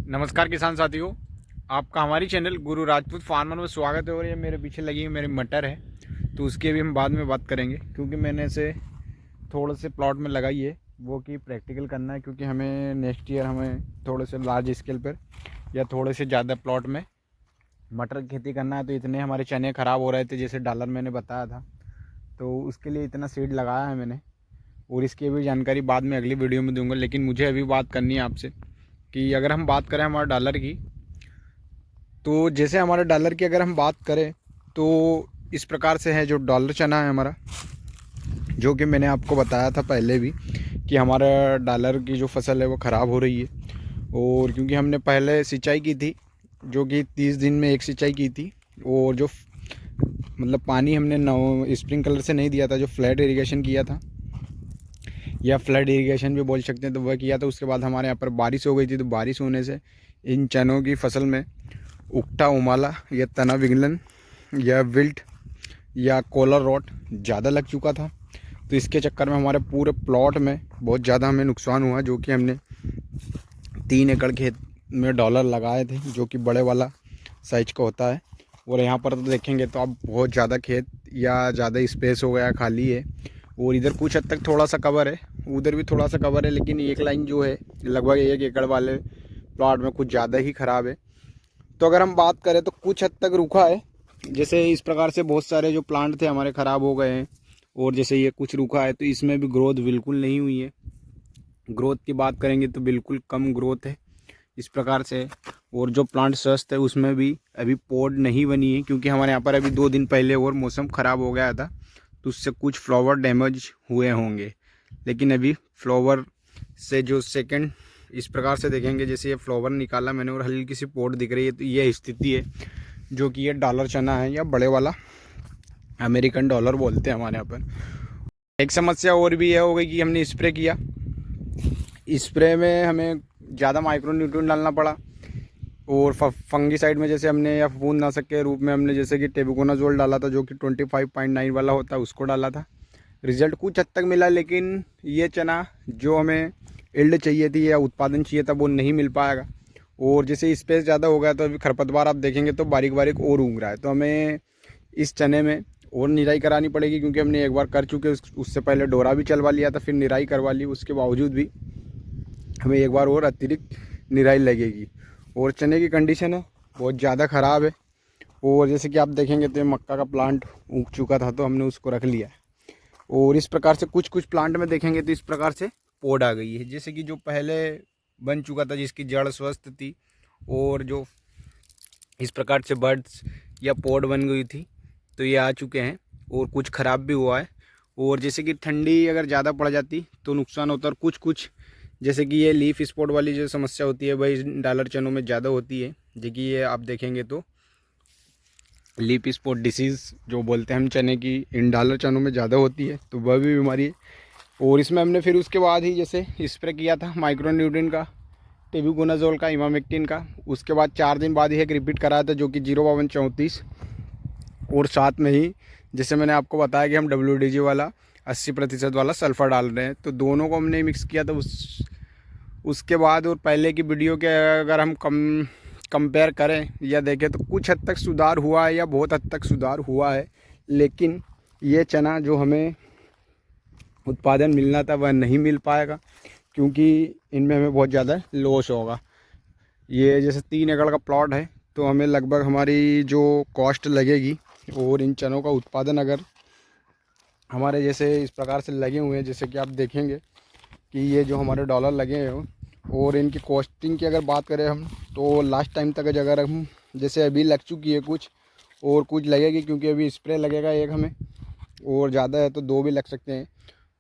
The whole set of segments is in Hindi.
नमस्कार किसान साथियों, आपका हमारी चैनल गुरु राजपूत फार्मर में स्वागत है। और ये मेरे पीछे लगी हुई मेरी मटर है, तो उसकी भी हम बाद में बात करेंगे, क्योंकि मैंने इसे थोड़े से प्लॉट में लगाई है, वो कि प्रैक्टिकल करना है, क्योंकि हमें नेक्स्ट ईयर हमें थोड़े से लार्ज स्केल पर या थोड़े से ज़्यादा प्लॉट में मटर की खेती करना है। तो इतने हमारे चने ख़राब हो रहे थे, जैसे डॉलर मैंने बताया था, तो उसके लिए इतना सीड लगाया है मैंने। और इसकी भी जानकारी बाद में अगली वीडियो में दूंगा, लेकिन मुझे अभी बात करनी है आपसे कि अगर हम बात करें हमारे डॉलर की, तो जैसे हमारे डॉलर की अगर हम बात करें तो इस प्रकार से है। जो डॉलर चना है हमारा, जो कि मैंने आपको बताया था पहले भी कि हमारा डॉलर की जो फसल है वो ख़राब हो रही है। और क्योंकि हमने पहले सिंचाई की थी, जो कि 30 दिन में एक सिंचाई की थी, और जो मतलब पानी हमने स्प्रिंकलर से नहीं दिया था, जो फ्लैट इरिगेशन किया था या फ्लड इरिगेशन भी बोल सकते हैं, तो वह किया था। उसके बाद हमारे यहाँ पर बारिश हो गई थी, तो बारिश होने से इन चनों की फसल में उकठा उमाला या तना विगलन या विल्ट या कॉलर रॉट ज़्यादा लग चुका था। तो इसके चक्कर में हमारे पूरे प्लॉट में बहुत ज़्यादा हमें नुकसान हुआ, जो कि हमने 3 एकड़ खेत में डॉलर लगाए थे, जो कि बड़े वाला साइज का होता है। और यहाँ पर तो देखेंगे तो अब बहुत ज़्यादा खेत या ज़्यादा स्पेस हो गया, खाली है। और इधर कुछ हद तक थोड़ा सा कवर है, उधर भी थोड़ा सा कवर है, लेकिन एक लाइन जो है लगभग 1 एकड़ वाले प्लॉट में कुछ ज़्यादा ही ख़राब है। तो अगर हम बात करें तो कुछ हद तक रूखा है। जैसे इस प्रकार से बहुत सारे जो प्लांट थे हमारे ख़राब हो गए हैं, और जैसे ये कुछ रूखा है, तो इसमें भी ग्रोथ बिल्कुल नहीं हुई है। ग्रोथ की बात करेंगे तो बिल्कुल कम ग्रोथ है इस प्रकार से। और जो प्लांट स्वस्थ है उसमें भी अभी पॉड नहीं बनी है, क्योंकि हमारे यहाँ पर अभी 2 दिन पहले और मौसम ख़राब हो गया था, तो उससे कुछ फ्लावर डैमेज हुए होंगे। लेकिन अभी फ्लावर से जो सेकंड इस प्रकार से देखेंगे, जैसे ये फ्लावर निकाला मैंने और हल्की सी पॉड दिख रही है, तो ये स्थिति है, जो कि ये डॉलर चना है या बड़े वाला अमेरिकन डॉलर बोलते हैं हमारे यहाँ पर। एक समस्या और भी यह हो गई कि हमने स्प्रे किया, स्प्रे में हमें ज़्यादा माइक्रो न्यूट्रिएंट डालना पड़ा। और फंगीसाइड में जैसे हमने या फफूंदनाशक के रूप में हमने जैसे कि टेबुकोनाजोल डाला था, जो कि 25.9 वाला होता है, उसको डाला था। रिजल्ट कुछ हद तक मिला, लेकिन ये चना जो हमें इल्ड चाहिए थी या उत्पादन चाहिए था वो नहीं मिल पाएगा। और जैसे स्पेस ज़्यादा हो गया तो अभी खरपतवार आप देखेंगे तो बारीक बारीक और उग रहा है। तो हमें इस चने में और निराई करानी पड़ेगी, क्योंकि हमने एक बार कर चुके, उससे पहले डोरा भी चलवा लिया था, फिर निराई करवा ली। उसके बावजूद भी हमें एक बार और अतिरिक्त निराई लगेगी। और चने की कंडीशन है बहुत ज़्यादा ख़राब है। और जैसे कि आप देखेंगे तो मक्का का प्लांट उग चुका था, तो हमने उसको रख लिया है। और इस प्रकार से कुछ कुछ प्लांट में देखेंगे तो इस प्रकार से पौध आ गई है, जैसे कि जो पहले बन चुका था जिसकी जड़ स्वस्थ थी, और जो इस प्रकार से बर्ड्स या पौध बन गई थी, तो ये आ चुके हैं। और कुछ ख़राब भी हुआ है। और जैसे कि ठंडी अगर ज़्यादा पड़ जाती तो नुकसान होता है। और कुछ कुछ जैसे कि ये लीफ स्पॉट वाली जो समस्या होती है वही डॉलर चनों में ज़्यादा होती है। देखिए ये आप देखेंगे तो लीफ स्पॉट डिसीज़ जो बोलते हैं हम चने की, इन डॉलर चनों में ज़्यादा होती है, तो वह भी बीमारी है। और इसमें हमने फिर उसके बाद ही जैसे स्प्रे किया था माइक्रो न्यूट्रिएंट का, टेबुकोनाजोल का, इमामेक्टिन का। उसके बाद 4 दिन बाद ही एक रिपीट कराया था, जो कि 05234। और साथ में ही जैसे मैंने आपको बताया कि हम WDG वाला 80% वाला सल्फ़र डाल रहे हैं, तो दोनों को हमने मिक्स किया था। उसके बाद और पहले की वीडियो के अगर हम कंपेयर करें या देखें तो कुछ हद तक सुधार हुआ है या बहुत हद तक सुधार हुआ है। लेकिन ये चना जो हमें उत्पादन मिलना था वह नहीं मिल पाएगा, क्योंकि इनमें हमें बहुत ज़्यादा लॉस होगा। ये जैसे 3 एकड़ का प्लॉट है, तो हमें लगभग हमारी जो कॉस्ट लगेगी, और इन चनों का उत्पादन अगर हमारे जैसे इस प्रकार से लगे हुए हैं, जैसे कि आप देखेंगे कि ये जो हमारे डॉलर लगे हैं, और इनकी कॉस्टिंग की अगर बात करें हम, तो लास्ट टाइम तक अगर हम जैसे अभी लग चुकी है कुछ, और कुछ लगेगी, क्योंकि अभी स्प्रे लगेगा एक हमें, और ज़्यादा है तो 2 भी लग सकते हैं।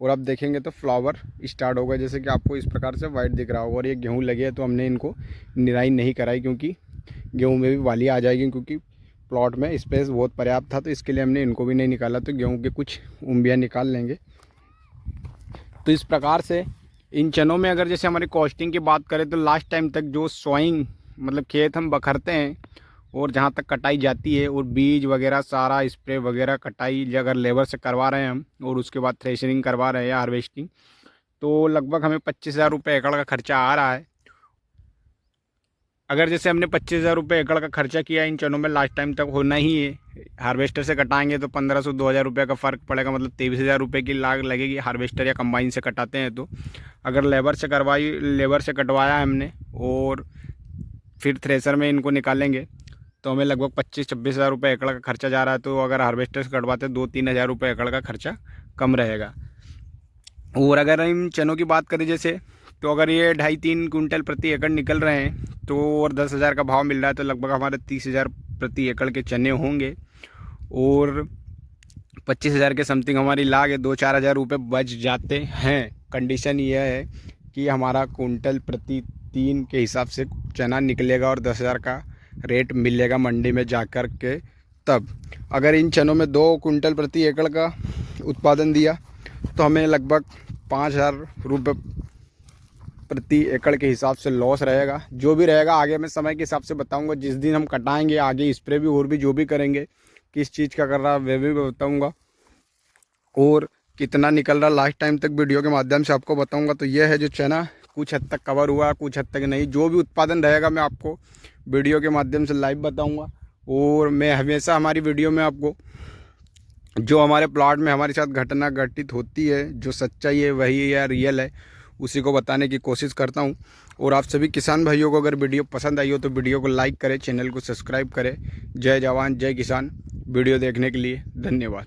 और आप देखेंगे तो फ्लावर स्टार्ट होगा, जैसे कि आपको इस प्रकार से वाइट दिख रहा होगा। और ये गेहूँ लगे हैं, तो हमने इनको निराई नहीं कराई, क्योंकि गेहूँ में भी वाली आ जाएगी, क्योंकि प्लॉट में स्पेस बहुत पर्याप्त था, तो इसके लिए हमने इनको भी नहीं निकाला। तो गेहूँ के कुछ उम्बियाँ निकाल लेंगे। तो इस प्रकार से इन चनों में अगर जैसे हमारी कॉस्टिंग की बात करें, तो लास्ट टाइम तक जो सोइंग मतलब खेत हम बखरते हैं और जहाँ तक कटाई जाती है, और बीज वगैरह सारा स्प्रे वगैरह कटाई अगर लेबर से करवा रहे हैं हम, और उसके बाद थ्रेशरिंग करवा रहे हैं या हार्वेस्टिंग, तो लगभग हमें 25,000 रुपये एकड़ का खर्चा आ रहा है। अगर जैसे हमने 25,000 रुपये एकड़ का खर्चा किया इन चनों में, लास्ट टाइम तक होना ही है। हार्वेस्टर से कटाएंगे तो 1500-2000 रुपये का फ़र्क पड़ेगा, मतलब 23,000 रुपये की लाग लगेगी हार्वेस्टर या कंबाइन से कटाते हैं तो। अगर लेबर से कटवाया हमने और फिर थ्रेसर में इनको निकालेंगे तो हमें लगभग 25-26 हज़ार रुपये एकड़ का खर्चा जा रहा है। तो अगर हार्वेस्टर से कटवाते 2-3 हज़ार रुपये एकड़ का खर्चा कम रहेगा। और अगर इन चनों की बात करें जैसे, तो अगर ये 2.5-3 कुंटल प्रति एकड़ निकल रहे हैं तो और 10,000 का भाव मिल रहा है तो लगभग हमारे 30,000 प्रति एकड़ के चने होंगे और 25,000 के समथिंग हमारी लाग है, 2-4 हज़ार रुपये बच जाते हैं। कंडीशन यह है कि हमारा कुंटल प्रति 3 के हिसाब से चना निकलेगा और 10,000 का रेट मिलेगा मंडी में जाकर के। तब अगर इन चनों में 2 कुंटल प्रति एकड़ का उत्पादन दिया तो हमें लगभग 5,000 रुपये प्रति एकड़ के हिसाब से लॉस रहेगा। जो भी रहेगा आगे मैं समय के हिसाब से बताऊंगा। जिस दिन हम कटाएंगे आगे स्प्रे भी और भी जो भी करेंगे किस चीज़ का कर रहा है वह भी बताऊंगा और कितना निकल रहा लास्ट टाइम तक वीडियो के माध्यम से आपको बताऊंगा। तो यह है जो चना कुछ हद तक कवर हुआ, कुछ हद तक नहीं। जो भी उत्पादन रहेगा मैं आपको वीडियो के माध्यम से लाइव बताऊँगा। और मैं हमेशा हमारी वीडियो में आपको जो हमारे प्लॉट में हमारे साथ घटना घटित होती है, जो सच्चाई है वही या रियल है, उसी को बताने की कोशिश करता हूं। और आप सभी किसान भाइयों को अगर वीडियो पसंद आई हो तो वीडियो को लाइक करें, चैनल को सब्सक्राइब करें। जय जवान जय किसान। वीडियो देखने के लिए धन्यवाद।